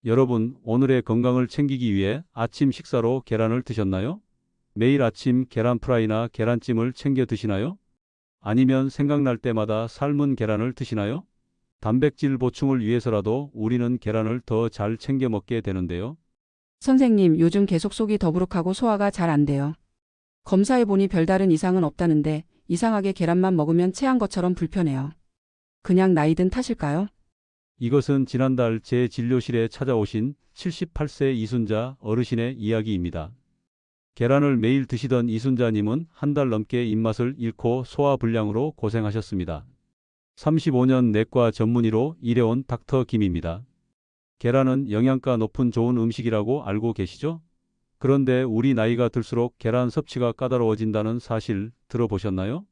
여러분, 오늘의 건강을 챙기기 위해 아침 식사로 계란을 드셨나요? 매일 아침 계란 프라이나 계란찜을 챙겨 드시나요? 아니면 생각날 때마다 삶은 계란을 드시나요? 단백질 보충을 위해서라도 우리는 계란을 더 잘 챙겨 먹게 되는데요. 선생님, 요즘 계속 속이 더부룩하고 소화가 잘 안 돼요. 검사해보니 별다른 이상은 없다는데 이상하게 계란만 먹으면 체한 것처럼 불편해요. 그냥 나이 든 탓일까요? 이것은 지난달 제 진료실에 찾아오신 78세 이순자 어르신의 이야기입니다. 계란을 매일 드시던 이순자님은 한 달 넘게 입맛을 잃고 소화불량으로 고생하셨습니다. 35년 내과 전문의로 일해온 닥터 김입니다. 계란은 영양가 높은 좋은 음식이라고 알고 계시죠? 그런데 우리 나이가 들수록 계란 섭취가 까다로워진다는 사실 들어보셨나요?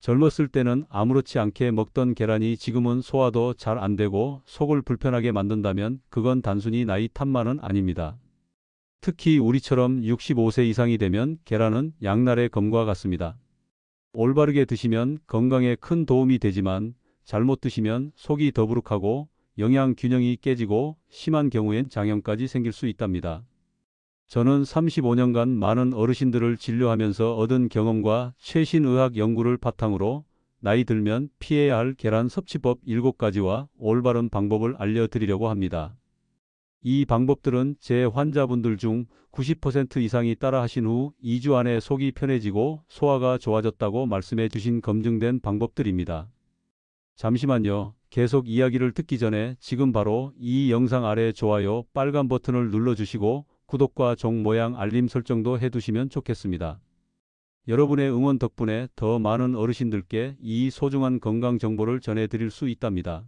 젊었을 때는 아무렇지 않게 먹던 계란이 지금은 소화도 잘 안 되고 속을 불편하게 만든다면 그건 단순히 나이 탓만은 아닙니다. 특히 우리처럼 65세 이상이 되면 계란은 양날의 검과 같습니다. 올바르게 드시면 건강에 큰 도움이 되지만 잘못 드시면 속이 더부룩하고 영양 균형이 깨지고 심한 경우엔 장염까지 생길 수 있답니다. 저는 35년간 많은 어르신들을 진료하면서 얻은 경험과 최신 의학 연구를 바탕으로 나이 들면 피해야 할 계란 섭취법 7가지와 올바른 방법을 알려드리려고 합니다. 이 방법들은 제 환자분들 중 90% 이상이 따라 하신 후 2주 안에 속이 편해지고 소화가 좋아졌다고 말씀해 주신 검증된 방법들입니다. 잠시만요. 계속 이야기를 듣기 전에 지금 바로 이 영상 아래 좋아요 빨간 버튼을 눌러주시고 구독과 종 모양 알림 설정도 해두시면 좋겠습니다. 여러분의 응원 덕분에 더 많은 어르신들께 이 소중한 건강 정보를 전해드릴 수 있답니다.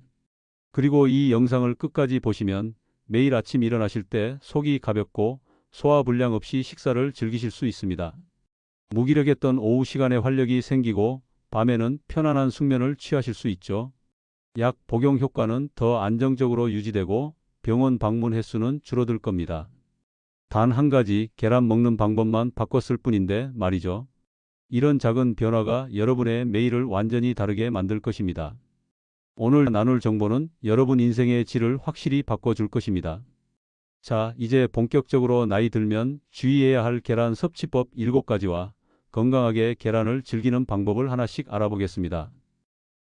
그리고 이 영상을 끝까지 보시면 매일 아침 일어나실 때 속이 가볍고 소화불량 없이 식사를 즐기실 수 있습니다. 무기력했던 오후 시간에 활력이 생기고 밤에는 편안한 숙면을 취하실 수 있죠. 약 복용 효과는 더 안정적으로 유지되고 병원 방문 횟수는 줄어들 겁니다. 단 한 가지 계란 먹는 방법만 바꿨을 뿐인데 말이죠. 이런 작은 변화가 여러분의 매일을 완전히 다르게 만들 것입니다. 오늘 나눌 정보는 여러분 인생의 질을 확실히 바꿔줄 것입니다. 자, 이제 본격적으로 나이 들면 주의해야 할 계란 섭취법 7가지와 건강하게 계란을 즐기는 방법을 하나씩 알아보겠습니다.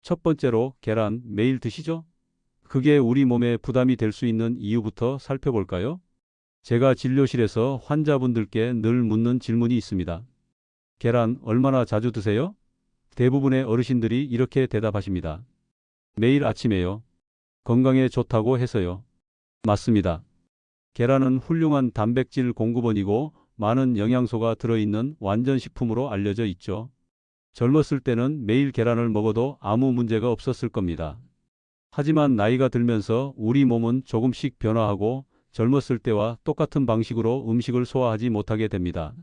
첫 번째로 계란 매일 드시죠? 그게 우리 몸에 부담이 될 수 있는 이유부터 살펴볼까요? 제가 진료실에서 환자분들께 늘 묻는 질문이 있습니다. 계란 얼마나 자주 드세요? 대부분의 어르신들이 이렇게 대답하십니다. 매일 아침에요. 건강에 좋다고 해서요. 맞습니다. 계란은 훌륭한 단백질 공급원이고 많은 영양소가 들어있는 완전 식품으로 알려져 있죠. 젊었을 때는 매일 계란을 먹어도 아무 문제가 없었을 겁니다. 하지만 나이가 들면서 우리 몸은 조금씩 변화하고 젊었을 때와 똑같은 방식으로 음식을 소화하지 못하게 됩니다.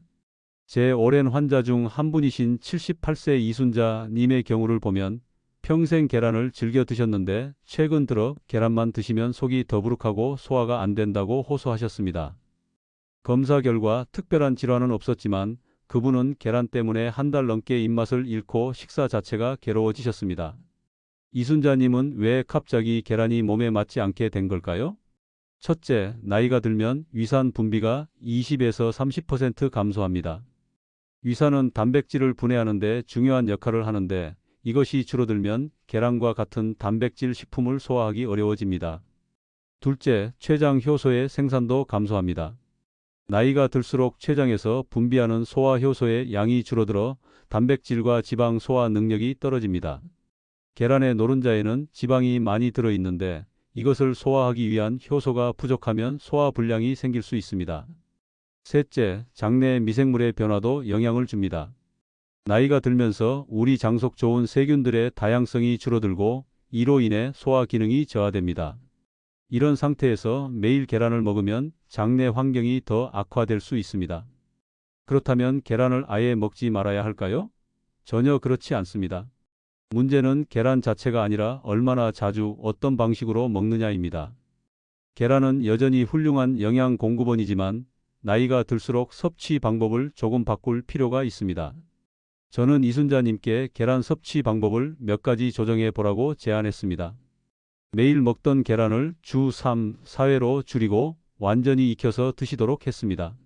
제 오랜 환자 중 한 분이신 78세 이순자 님의 경우를 보면 평생 계란을 즐겨 드셨는데 최근 들어 계란만 드시면 속이 더부룩하고 소화가 안 된다고 호소하셨습니다. 검사 결과 특별한 질환은 없었지만 그분은 계란 때문에 한 달 넘게 입맛을 잃고 식사 자체가 괴로워지셨습니다. 이순자님은 왜 갑자기 계란이 몸에 맞지 않게 된 걸까요? 첫째, 나이가 들면 위산 분비가 20에서 30% 감소합니다. 위산은 단백질을 분해하는 데 중요한 역할을 하는데 이것이 줄어들면 계란과 같은 단백질 식품을 소화하기 어려워집니다. 둘째, 췌장 효소의 생산도 감소합니다. 나이가 들수록 췌장에서 분비하는 소화 효소의 양이 줄어들어 단백질과 지방 소화 능력이 떨어집니다. 계란의 노른자에는 지방이 많이 들어있는데 이것을 소화하기 위한 효소가 부족하면 소화불량이 생길 수 있습니다. 셋째, 장내 미생물의 변화도 영향을 줍니다. 나이가 들면서 우리 장 속 좋은 세균들의 다양성이 줄어들고 이로 인해 소화 기능이 저하됩니다. 이런 상태에서 매일 계란을 먹으면 장내 환경이 더 악화될 수 있습니다. 그렇다면 계란을 아예 먹지 말아야 할까요? 전혀 그렇지 않습니다. 문제는 계란 자체가 아니라 얼마나 자주 어떤 방식으로 먹느냐입니다. 계란은 여전히 훌륭한 영양 공급원이지만 나이가 들수록 섭취 방법을 조금 바꿀 필요가 있습니다. 저는 이순자님께 계란 섭취 방법을 몇 가지 조정해 보라고 제안했습니다. 매일 먹던 계란을 주 3, 4회로 줄이고 완전히 익혀서 드시도록 했습니다.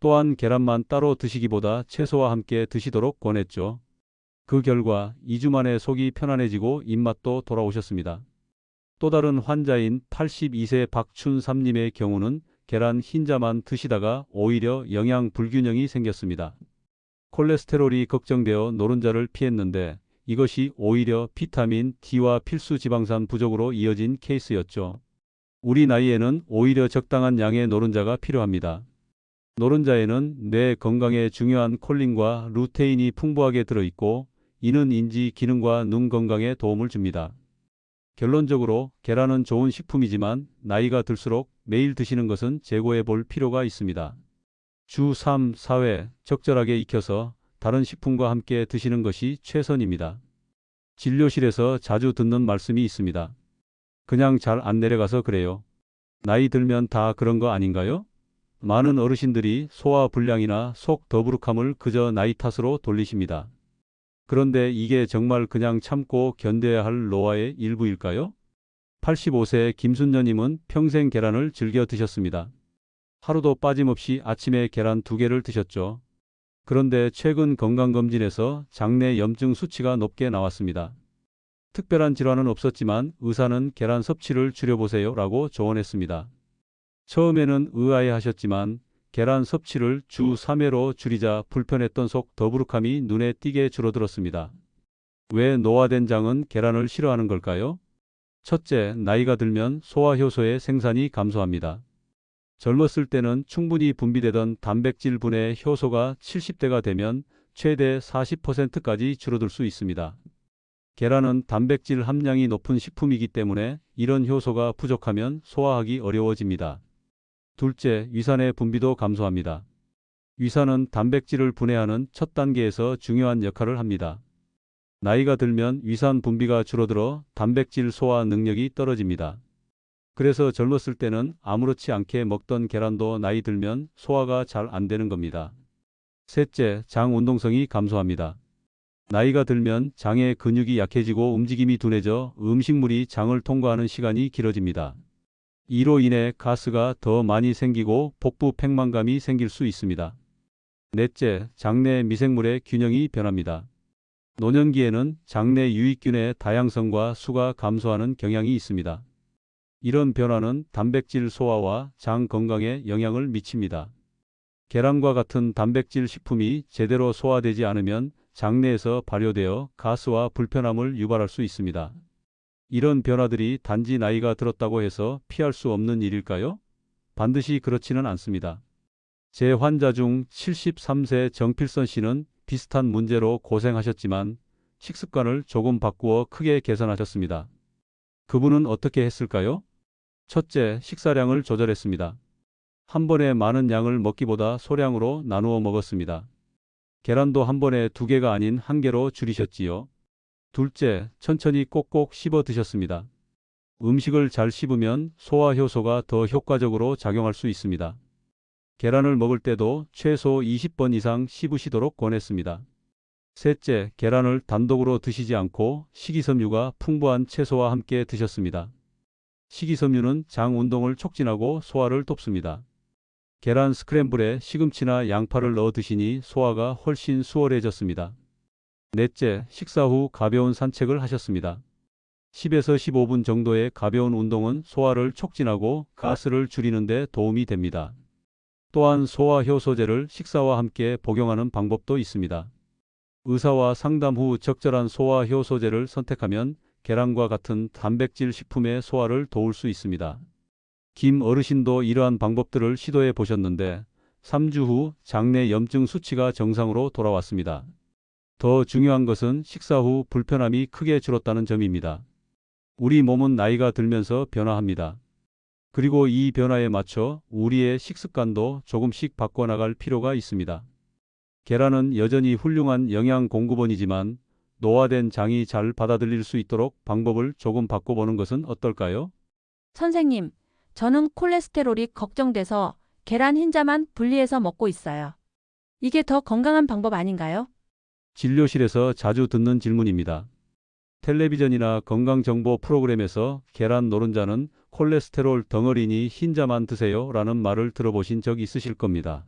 또한 계란만 따로 드시기보다 채소와 함께 드시도록 권했죠. 그 결과 2주 만에 속이 편안해지고 입맛도 돌아오셨습니다. 또 다른 환자인 82세 박춘삼님의 경우는 계란 흰자만 드시다가 오히려 영양 불균형이 생겼습니다. 콜레스테롤이 걱정되어 노른자를 피했는데 이것이 오히려 비타민 D와 필수 지방산 부족으로 이어진 케이스였죠. 우리 나이에는 오히려 적당한 양의 노른자가 필요합니다. 노른자에는 뇌 건강에 중요한 콜린과 루테인이 풍부하게 들어있고 이는 인지 기능과 눈 건강에 도움을 줍니다. 결론적으로 계란은 좋은 식품이지만 나이가 들수록 매일 드시는 것은 재고해 볼 필요가 있습니다. 주 3, 4회 적절하게 익혀서 다른 식품과 함께 드시는 것이 최선입니다. 진료실에서 자주 듣는 말씀이 있습니다. 그냥 잘 안 내려가서 그래요. 나이 들면 다 그런 거 아닌가요? 많은 어르신들이 소화 불량이나 속 더부룩함을 그저 나이 탓으로 돌리십니다. 그런데 이게 정말 그냥 참고 견뎌야 할 노화의 일부일까요? 85세 김순녀님은 평생 계란을 즐겨 드셨습니다. 하루도 빠짐없이 아침에 계란 2개를 드셨죠. 그런데 최근 건강검진에서 장내 염증 수치가 높게 나왔습니다. 특별한 질환은 없었지만 의사는 계란 섭취를 줄여보세요 라고 조언했습니다. 처음에는 의아해하셨지만 계란 섭취를 주 3회로 줄이자 불편했던 속 더부룩함이 눈에 띄게 줄어들었습니다. 왜 노화된 장은 계란을 싫어하는 걸까요? 첫째, 나이가 들면 소화효소의 생산이 감소합니다. 젊었을 때는 충분히 분비되던 단백질 분해 효소가 70대가 되면 최대 40%까지 줄어들 수 있습니다. 계란은 단백질 함량이 높은 식품이기 때문에 이런 효소가 부족하면 소화하기 어려워집니다. 둘째, 위산의 분비도 감소합니다. 위산은 단백질을 분해하는 첫 단계에서 중요한 역할을 합니다. 나이가 들면 위산 분비가 줄어들어 단백질 소화 능력이 떨어집니다. 그래서 젊었을 때는 아무렇지 않게 먹던 계란도 나이 들면 소화가 잘 안 되는 겁니다. 셋째, 장 운동성이 감소합니다. 나이가 들면 장의 근육이 약해지고 움직임이 둔해져 음식물이 장을 통과하는 시간이 길어집니다. 이로 인해 가스가 더 많이 생기고 복부 팽만감이 생길 수 있습니다. 넷째, 장내 미생물의 균형이 변합니다. 노년기에는 장내 유익균의 다양성과 수가 감소하는 경향이 있습니다. 이런 변화는 단백질 소화와 장 건강에 영향을 미칩니다. 계란과 같은 단백질 식품이 제대로 소화되지 않으면 장내에서 발효되어 가스와 불편함을 유발할 수 있습니다. 이런 변화들이 단지 나이가 들었다고 해서 피할 수 없는 일일까요? 반드시 그렇지는 않습니다. 제 환자 중 73세 정필선 씨는 비슷한 문제로 고생하셨지만 식습관을 조금 바꾸어 크게 개선하셨습니다. 그분은 어떻게 했을까요? 첫째, 식사량을 조절했습니다. 한 번에 많은 양을 먹기보다 소량으로 나누어 먹었습니다. 계란도 한 번에 2개가 아닌 1개로 줄이셨지요. 둘째, 천천히 꼭꼭 씹어 드셨습니다. 음식을 잘 씹으면 소화 효소가 더 효과적으로 작용할 수 있습니다. 계란을 먹을 때도 최소 20번 이상 씹으시도록 권했습니다. 셋째, 계란을 단독으로 드시지 않고 식이섬유가 풍부한 채소와 함께 드셨습니다. 식이섬유는 장 운동을 촉진하고 소화를 돕습니다. 계란 스크램블에 시금치나 양파를 넣어 드시니 소화가 훨씬 수월해졌습니다. 넷째, 식사 후 가벼운 산책을 하셨습니다. 10에서 15분 정도의 가벼운 운동은 소화를 촉진하고 가스를 줄이는 데 도움이 됩니다. 또한 소화효소제를 식사와 함께 복용하는 방법도 있습니다. 의사와 상담 후 적절한 소화효소제를 선택하면 계란과 같은 단백질 식품의 소화를 도울 수 있습니다. 김 어르신도 이러한 방법들을 시도해 보셨는데 3주 후 장내 염증 수치가 정상으로 돌아왔습니다. 더 중요한 것은 식사 후 불편함이 크게 줄었다는 점입니다. 우리 몸은 나이가 들면서 변화합니다. 그리고 이 변화에 맞춰 우리의 식습관도 조금씩 바꿔나갈 필요가 있습니다. 계란은 여전히 훌륭한 영양 공급원이지만 노화된 장이 잘 받아들일 수 있도록 방법을 조금 바꿔보는 것은 어떨까요? 선생님, 저는 콜레스테롤이 걱정돼서 계란 흰자만 분리해서 먹고 있어요. 이게 더 건강한 방법 아닌가요? 진료실에서 자주 듣는 질문입니다. 텔레비전이나 건강정보 프로그램에서 계란 노른자는 콜레스테롤 덩어리니 흰자만 드세요 라는 말을 들어보신 적 있으실 겁니다.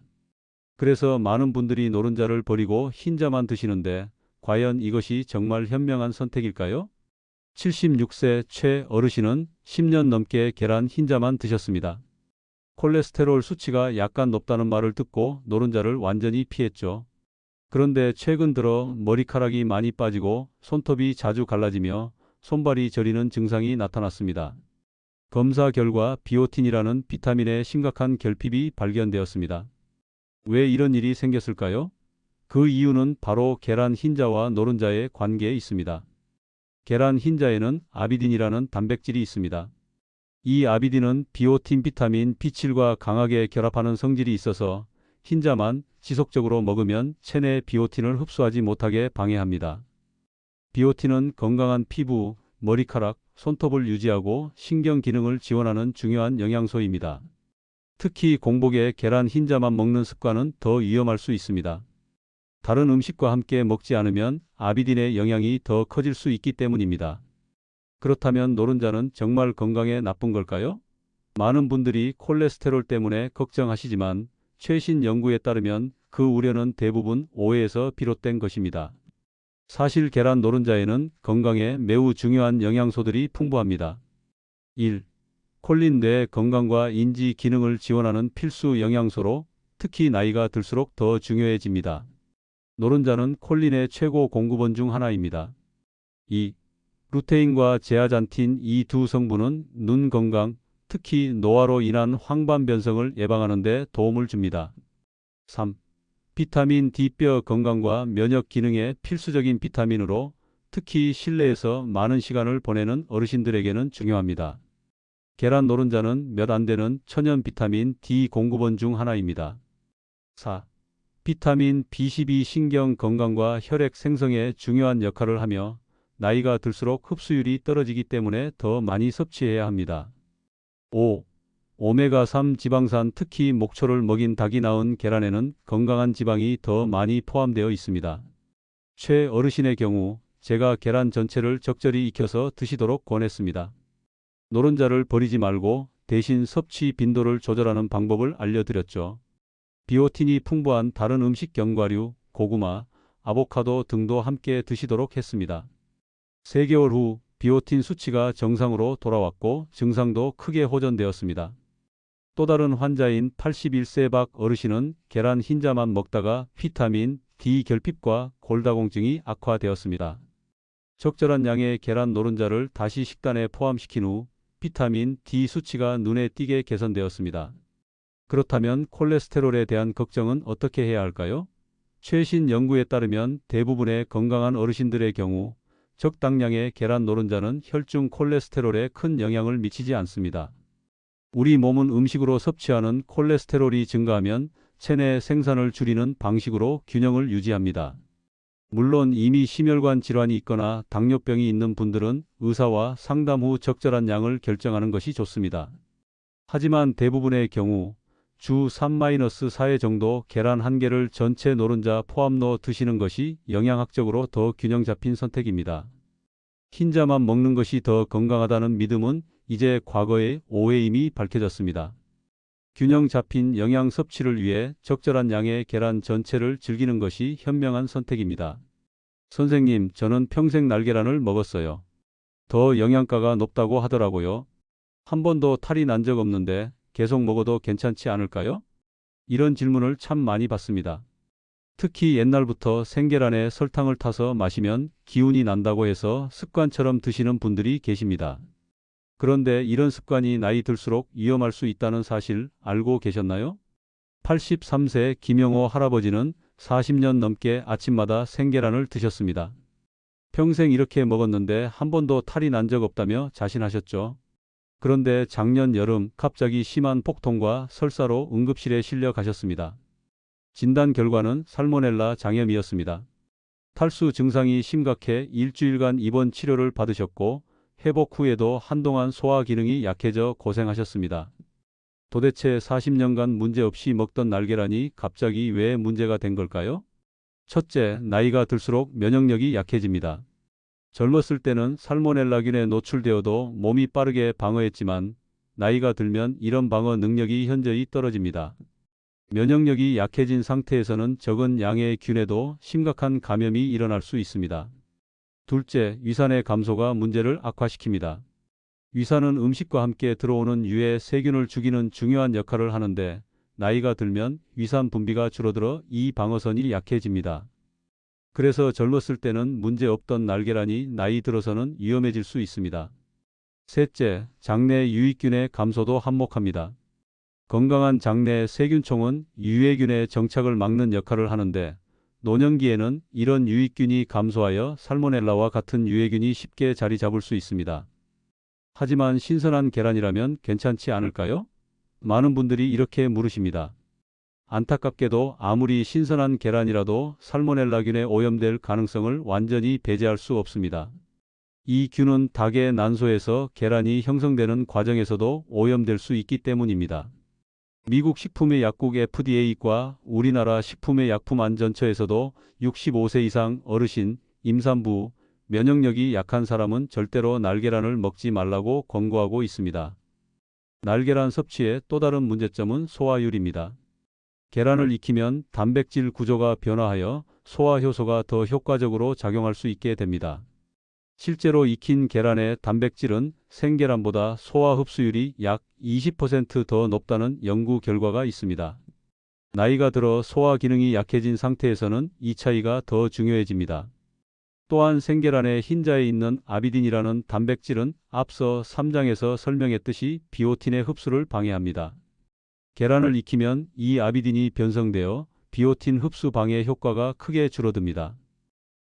그래서 많은 분들이 노른자를 버리고 흰자만 드시는데 과연 이것이 정말 현명한 선택일까요? 76세 최 어르신은 10년 넘게 계란 흰자만 드셨습니다. 콜레스테롤 수치가 약간 높다는 말을 듣고 노른자를 완전히 피했죠. 그런데 최근 들어 머리카락이 많이 빠지고 손톱이 자주 갈라지며 손발이 저리는 증상이 나타났습니다. 검사 결과 비오틴이라는 비타민의 심각한 결핍이 발견되었습니다. 왜 이런 일이 생겼을까요? 그 이유는 바로 계란 흰자와 노른자의 관계에 있습니다. 계란 흰자에는 아비딘이라는 단백질이 있습니다. 이 아비딘은 비오틴 비타민 B7과 강하게 결합하는 성질이 있어서 흰자만 지속적으로 먹으면 체내 비오틴을 흡수하지 못하게 방해합니다. 비오틴은 건강한 피부, 머리카락, 손톱을 유지하고 신경 기능을 지원하는 중요한 영양소입니다. 특히 공복에 계란 흰자만 먹는 습관은 더 위험할 수 있습니다. 다른 음식과 함께 먹지 않으면 아비딘의 영향이 더 커질 수 있기 때문입니다. 그렇다면 노른자는 정말 건강에 나쁜 걸까요? 많은 분들이 콜레스테롤 때문에 걱정하시지만 최신 연구에 따르면 그 우려는 대부분 오해에서 비롯된 것입니다. 사실 계란 노른자에는 건강에 매우 중요한 영양소들이 풍부합니다. 1. 콜린 뇌 건강과 인지 기능을 지원하는 필수 영양소로 특히 나이가 들수록 더 중요해집니다. 노른자는 콜린의 최고 공급원 중 하나입니다. 2. 루테인과 제아잔틴 이 두 성분은 눈 건강, 특히 노화로 인한 황반 변성을 예방하는 데 도움을 줍니다. 3. 비타민 D 뼈 건강과 면역 기능에 필수적인 비타민으로 특히 실내에서 많은 시간을 보내는 어르신들에게는 중요합니다. 계란 노른자는 몇 안 되는 천연 비타민 D 공급원 중 하나입니다. 4. 비타민 B12 신경 건강과 혈액 생성에 중요한 역할을 하며 나이가 들수록 흡수율이 떨어지기 때문에 더 많이 섭취해야 합니다. 5. 오메가3 지방산 특히 목초를 먹인 닭이 낳은 계란에는 건강한 지방이 더 많이 포함되어 있습니다. 최 어르신의 경우 제가 계란 전체를 적절히 익혀서 드시도록 권했습니다. 노른자를 버리지 말고 대신 섭취 빈도를 조절하는 방법을 알려드렸죠. 비오틴이 풍부한 다른 음식 견과류, 고구마, 아보카도 등도 함께 드시도록 했습니다. 3개월 후 비오틴 수치가 정상으로 돌아왔고 증상도 크게 호전되었습니다. 또 다른 환자인 81세 박 어르신은 계란 흰자만 먹다가 비타민 D 결핍과 골다공증이 악화되었습니다. 적절한 양의 계란 노른자를 다시 식단에 포함시킨 후 비타민 D 수치가 눈에 띄게 개선되었습니다. 그렇다면 콜레스테롤에 대한 걱정은 어떻게 해야 할까요? 최신 연구에 따르면 대부분의 건강한 어르신들의 경우 적당량의 계란 노른자는 혈중 콜레스테롤에 큰 영향을 미치지 않습니다. 우리 몸은 음식으로 섭취하는 콜레스테롤이 증가하면 체내 생산을 줄이는 방식으로 균형을 유지합니다. 물론 이미 심혈관 질환이 있거나 당뇨병이 있는 분들은 의사와 상담 후 적절한 양을 결정하는 것이 좋습니다. 하지만 대부분의 경우 주 3-4회 정도 계란 1개를 전체 노른자 포함로 드시는 것이 영양학적으로 더 균형 잡힌 선택입니다. 흰자만 먹는 것이 더 건강하다는 믿음은 이제 과거의 오해임이 밝혀졌습니다. 균형 잡힌 영양 섭취를 위해 적절한 양의 계란 전체를 즐기는 것이 현명한 선택입니다. 선생님, 저는 평생 날계란을 먹었어요. 더 영양가가 높다고 하더라고요. 한 번도 탈이 난 적 없는데 계속 먹어도 괜찮지 않을까요? 이런 질문을 참 많이 받습니다. 특히 옛날부터 생계란에 설탕을 타서 마시면 기운이 난다고 해서 습관처럼 드시는 분들이 계십니다. 그런데 이런 습관이 나이 들수록 위험할 수 있다는 사실 알고 계셨나요? 83세 김영호 할아버지는 40년 넘게 아침마다 생계란을 드셨습니다. 평생 이렇게 먹었는데 한 번도 탈이 난 적 없다며 자신하셨죠. 그런데 작년 여름 갑자기 심한 폭통과 설사로 응급실에 실려 가셨습니다. 진단 결과는 살모넬라 장염이었습니다. 탈수 증상이 심각해 일주일간 입원 치료를 받으셨고 회복 후에도 한동안 소화 기능이 약해져 고생하셨습니다. 도대체 40년간 문제없이 먹던 날계란이 갑자기 왜 문제가 된 걸까요? 첫째, 나이가 들수록 면역력이 약해집니다. 젊었을 때는 살모넬라균에 노출되어도 몸이 빠르게 방어했지만 나이가 들면 이런 방어 능력이 현저히 떨어집니다. 면역력이 약해진 상태에서는 적은 양의 균에도 심각한 감염이 일어날 수 있습니다. 둘째, 위산의 감소가 문제를 악화시킵니다. 위산은 음식과 함께 들어오는 유해 세균을 죽이는 중요한 역할을 하는데 나이가 들면 위산 분비가 줄어들어 이 방어선이 약해집니다. 그래서 젊었을 때는 문제 없던 날계란이 나이 들어서는 위험해질 수 있습니다. 셋째, 장내 유익균의 감소도 한몫합니다. 건강한 장내 세균총은 유해균의 정착을 막는 역할을 하는데 노년기에는 이런 유익균이 감소하여 살모넬라와 같은 유해균이 쉽게 자리 잡을 수 있습니다. 하지만 신선한 계란이라면 괜찮지 않을까요? 많은 분들이 이렇게 물으십니다. 안타깝게도 아무리 신선한 계란이라도 살모넬라균에 오염될 가능성을 완전히 배제할 수 없습니다. 이 균은 닭의 난소에서 계란이 형성되는 과정에서도 오염될 수 있기 때문입니다. 미국 식품의 약국 FDA과 우리나라 식품의 약품안전처에서도 65세 이상 어르신, 임산부, 면역력이 약한 사람은 절대로 날계란을 먹지 말라고 권고하고 있습니다. 날계란 섭취의 또 다른 문제점은 소화율입니다. 계란을 익히면 단백질 구조가 변화하여 소화 효소가 더 효과적으로 작용할 수 있게 됩니다. 실제로 익힌 계란의 단백질은 생계란보다 소화 흡수율이 약 20% 더 높다는 연구 결과가 있습니다. 나이가 들어 소화 기능이 약해진 상태에서는 이 차이가 더 중요해집니다. 또한 생계란의 흰자에 있는 아비딘이라는 단백질은 앞서 3장에서 설명했듯이 비오틴의 흡수를 방해합니다. 계란을 익히면 이 아비딘이 변성되어 비오틴 흡수 방해 효과가 크게 줄어듭니다.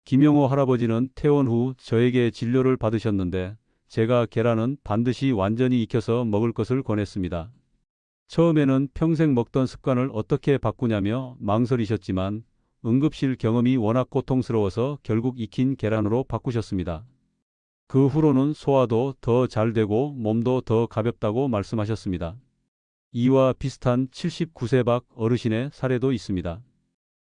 김영호 할아버지는 퇴원 후 저에게 진료를 받으셨는데 제가 계란은 반드시 완전히 익혀서 먹을 것을 권했습니다. 처음에는 평생 먹던 습관을 어떻게 바꾸냐며 망설이셨지만 응급실 경험이 워낙 고통스러워서 결국 익힌 계란으로 바꾸셨습니다. 그 후로는 소화도 더 잘 되고 몸도 더 가볍다고 말씀하셨습니다. 이와 비슷한 79세 박 어르신의 사례도 있습니다.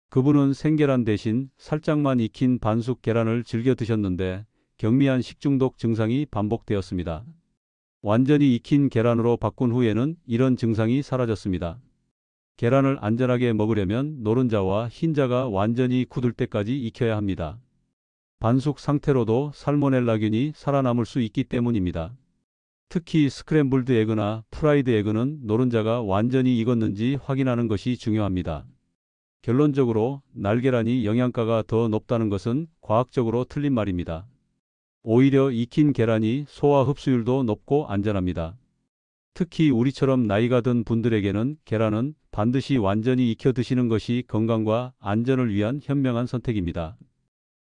그분은 생계란 대신 살짝만 익힌 반숙 계란을 즐겨 드셨는데 경미한 식중독 증상이 반복되었습니다. 완전히 익힌 계란으로 바꾼 후에는 이런 증상이 사라졌습니다. 계란을 안전하게 먹으려면 노른자와 흰자가 완전히 굳을 때까지 익혀야 합니다. 반숙 상태로도 살모넬라균이 살아남을 수 있기 때문입니다. 특히 스크램블드 에그나 프라이드 에그는 노른자가 완전히 익었는지 확인하는 것이 중요합니다. 결론적으로 날계란이 영양가가 더 높다는 것은 과학적으로 틀린 말입니다. 오히려 익힌 계란이 소화 흡수율도 높고 안전합니다. 특히 우리처럼 나이가 든 분들에게는 계란은 반드시 완전히 익혀 드시는 것이 건강과 안전을 위한 현명한 선택입니다.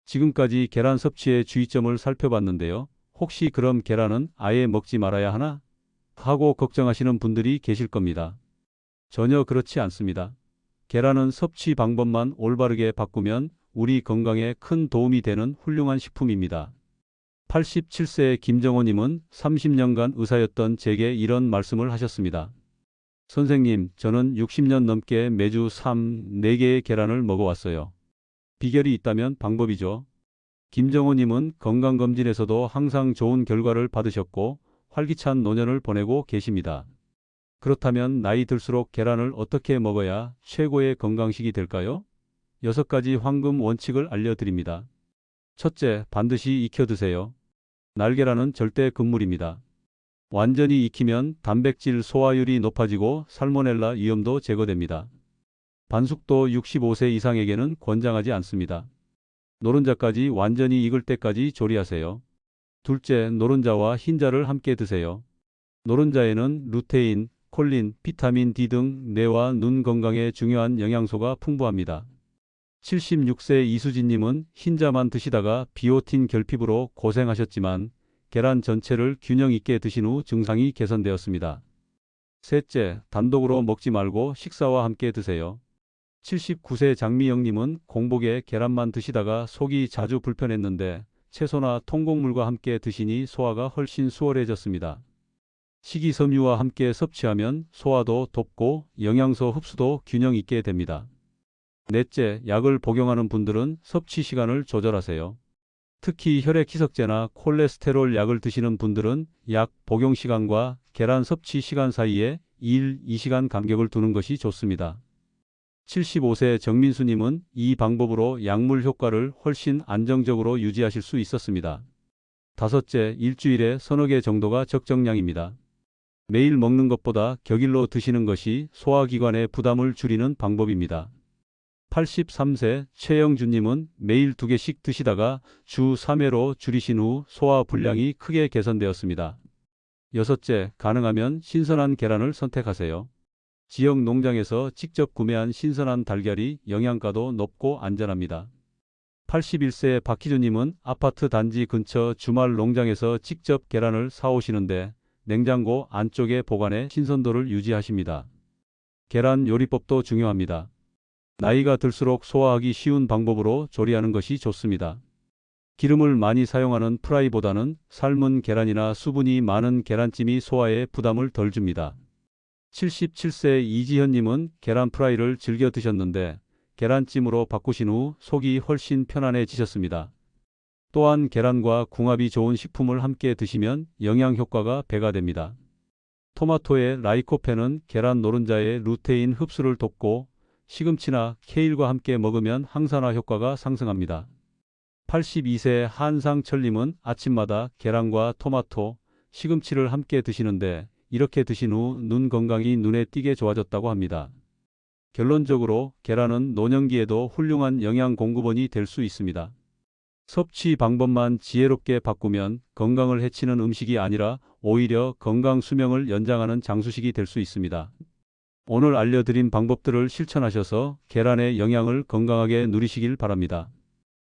지금까지 계란 섭취의 주의점을 살펴봤는데요. 혹시 그럼 계란은 아예 먹지 말아야 하나? 하고 걱정하시는 분들이 계실 겁니다. 전혀 그렇지 않습니다. 계란은 섭취 방법만 올바르게 바꾸면 우리 건강에 큰 도움이 되는 훌륭한 식품입니다. 87세의 김정호님은 30년간 의사였던 제게 이런 말씀을 하셨습니다. 선생님, 저는 60년 넘게 매주 4개의 계란을 먹어왔어요. 비결이 있다면 방법이죠. 김정호님은 건강검진에서도 항상 좋은 결과를 받으셨고 활기찬 노년을 보내고 계십니다. 그렇다면 나이 들수록 계란을 어떻게 먹어야 최고의 건강식이 될까요? 6가지 황금 원칙을 알려드립니다. 첫째, 반드시 익혀 드세요. 날계란은 절대 금물입니다. 완전히 익히면 단백질 소화율이 높아지고 살모넬라 위험도 제거됩니다. 반숙도 65세 이상에게는 권장하지 않습니다. 노른자까지 완전히 익을 때까지 조리하세요. 둘째, 노른자와 흰자를 함께 드세요. 노른자에는 루테인, 콜린, 비타민 D 등 뇌와 눈 건강에 중요한 영양소가 풍부합니다. 76세 이수진님은 흰자만 드시다가 비오틴 결핍으로 고생하셨지만 계란 전체를 균형 있게 드신 후 증상이 개선되었습니다. 셋째, 단독으로 먹지 말고 식사와 함께 드세요. 79세 장미영님은 공복에 계란만 드시다가 속이 자주 불편했는데 채소나 통곡물과 함께 드시니 소화가 훨씬 수월해졌습니다. 식이섬유와 함께 섭취하면 소화도 돕고 영양소 흡수도 균형 있게 됩니다. 넷째, 약을 복용하는 분들은 섭취 시간을 조절하세요. 특히 혈액 희석제나 콜레스테롤 약을 드시는 분들은 약 복용 시간과 계란 섭취 시간 사이에 1-2시간 간격을 두는 것이 좋습니다. 75세 정민수님은 이 방법으로 약물 효과를 훨씬 안정적으로 유지하실 수 있었습니다. 다섯째, 일주일에 서너 개 정도가 적정량입니다. 매일 먹는 것보다 격일로 드시는 것이 소화기관의 부담을 줄이는 방법입니다. 83세 최영준님은 매일 2개씩 드시다가 주 3회로 줄이신 후 소화 불량이 크게 개선되었습니다. 여섯째, 가능하면 신선한 계란을 선택하세요. 지역 농장에서 직접 구매한 신선한 달걀이 영양가도 높고 안전합니다. 81세 박희주님은 아파트 단지 근처 주말 농장에서 직접 계란을 사오시는데 냉장고 안쪽에 보관해 신선도를 유지하십니다. 계란 요리법도 중요합니다. 나이가 들수록 소화하기 쉬운 방법으로 조리하는 것이 좋습니다. 기름을 많이 사용하는 프라이보다는 삶은 계란이나 수분이 많은 계란찜이 소화에 부담을 덜 줍니다. 77세 이지현님은 계란 프라이를 즐겨 드셨는데 계란찜으로 바꾸신 후 속이 훨씬 편안해지셨습니다. 또한 계란과 궁합이 좋은 식품을 함께 드시면 영양 효과가 배가 됩니다. 토마토의 라이코펜은 계란 노른자의 루테인 흡수를 돕고 시금치나 케일과 함께 먹으면 항산화 효과가 상승합니다. 82세 한상철님은 아침마다 계란과 토마토, 시금치를 함께 드시는데 이렇게 드신 후 눈 건강이 눈에 띄게 좋아졌다고 합니다. 결론적으로 계란은 노년기에도 훌륭한 영양 공급원이 될 수 있습니다. 섭취 방법만 지혜롭게 바꾸면 건강을 해치는 음식이 아니라 오히려 건강 수명을 연장하는 장수식이 될 수 있습니다. 오늘 알려드린 방법들을 실천하셔서 계란의 영양을 건강하게 누리시길 바랍니다.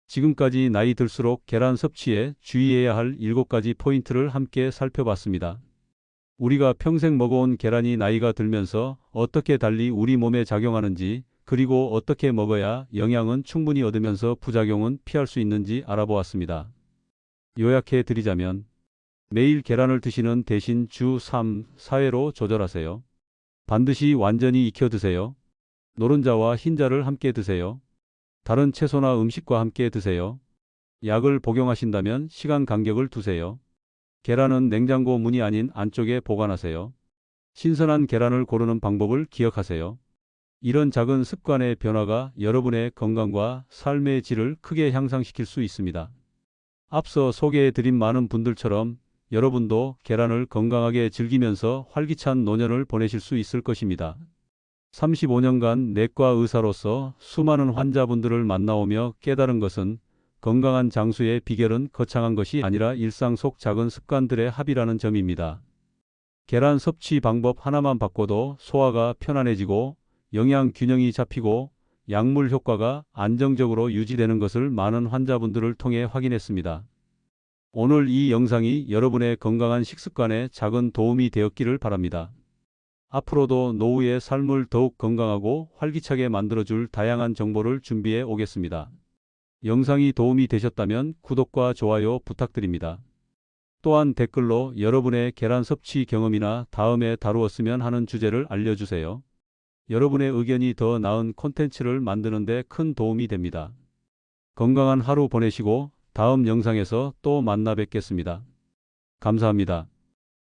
지금까지 나이 들수록 계란 섭취에 주의해야 할 7가지 포인트를 함께 살펴봤습니다. 우리가 평생 먹어온 계란이 나이가 들면서 어떻게 달리 우리 몸에 작용하는지, 그리고 어떻게 먹어야 영양은 충분히 얻으면서 부작용은 피할 수 있는지 알아보았습니다. 요약해 드리자면, 매일 계란을 드시는 대신 주 3, 4회로 조절하세요. 반드시 완전히 익혀 드세요. 노른자와 흰자를 함께 드세요. 다른 채소나 음식과 함께 드세요. 약을 복용하신다면 시간 간격을 두세요. 계란은 냉장고 문이 아닌 안쪽에 보관하세요. 신선한 계란을 고르는 방법을 기억하세요. 이런 작은 습관의 변화가 여러분의 건강과 삶의 질을 크게 향상시킬 수 있습니다. 앞서 소개해드린 많은 분들처럼 여러분도 계란을 건강하게 즐기면서 활기찬 노년을 보내실 수 있을 것입니다. 35년간 내과 의사로서 수많은 환자분들을 만나오며 깨달은 것은 건강한 장수의 비결은 거창한 것이 아니라 일상 속 작은 습관들의 합이라는 점입니다. 계란 섭취 방법 하나만 바꿔도 소화가 편안해지고 영양 균형이 잡히고 약물 효과가 안정적으로 유지되는 것을 많은 환자분들을 통해 확인했습니다. 오늘 이 영상이 여러분의 건강한 식습관에 작은 도움이 되었기를 바랍니다. 앞으로도 노후의 삶을 더욱 건강하고 활기차게 만들어줄 다양한 정보를 준비해 오겠습니다. 영상이 도움이 되셨다면 구독과 좋아요 부탁드립니다. 또한 댓글로 여러분의 계란 섭취 경험이나 다음에 다루었으면 하는 주제를 알려주세요. 여러분의 의견이 더 나은 콘텐츠를 만드는 데 큰 도움이 됩니다. 건강한 하루 보내시고 다음 영상에서 또 만나 뵙겠습니다. 감사합니다.